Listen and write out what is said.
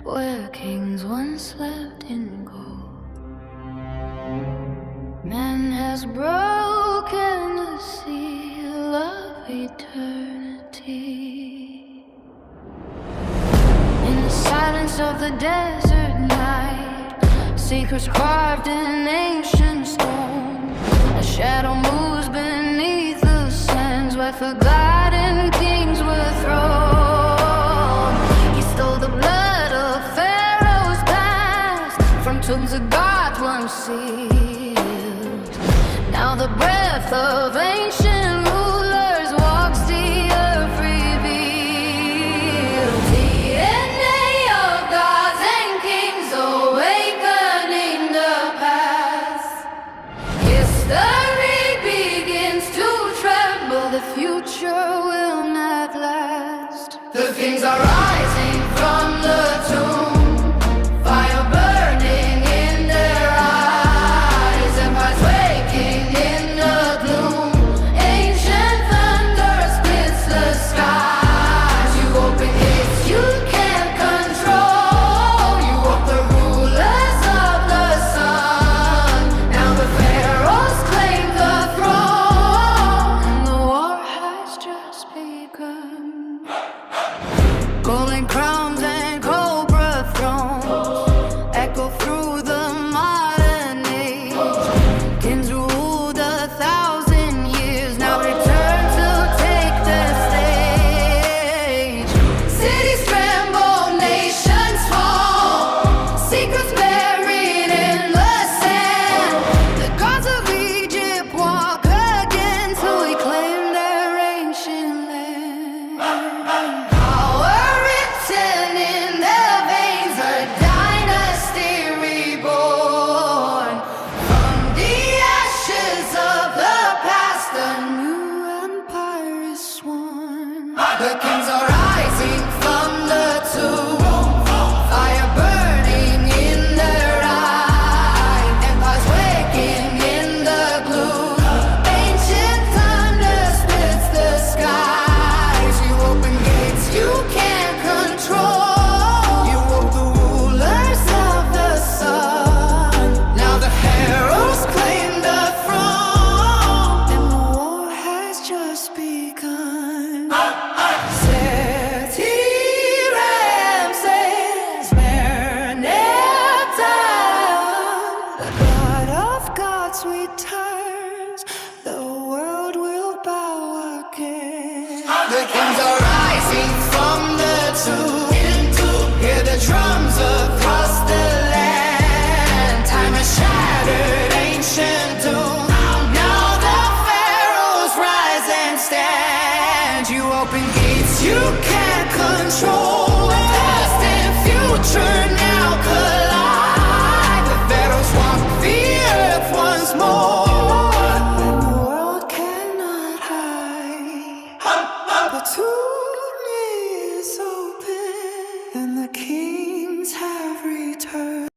where kings once slept in gold. Man has broken the seal of eternity. In the silence of the desert night, secrets carved in ancient stone. A shadow moves beneath the sands where forgotten kings were thrown. He stole the blood of Pharaohs past from tombs of gods once sealed. Now the breath of ancient rulers walks the earth revealed. DNA of gods and kings awakening the past. History begins to tremble, the future will not last. The kings are rising from the tomb, fire burning in their eyes, empires waking in the gloom. Ancient thunder splits the skies. You open gates you can't control. You walk the rulers of the sun. Now the pharaohs claim the throne, and the war has just begun. Golden crowns and cobra thrones echo through the modern age. Kings ruled 1,000 years, now return to take the stage. Cities tremble, nations fall, secrets buried in the sand. The gods of Egypt walk again to reclaim their ancient land. Power written in their veins, a dynasty reborn. From the ashes of the past, a new empire is sworn. The kings are rising from the tomb, fire burning in their eyes, empires waking in the gloom. Ancient thunder splits the skies. You open gates you can't control. You walk the rulers of the sun. Now the pharaohs claim the throne, and the war has just begun. Seti, Ramses, Merneptah, the god of gods returns. The world will bow again. The kings are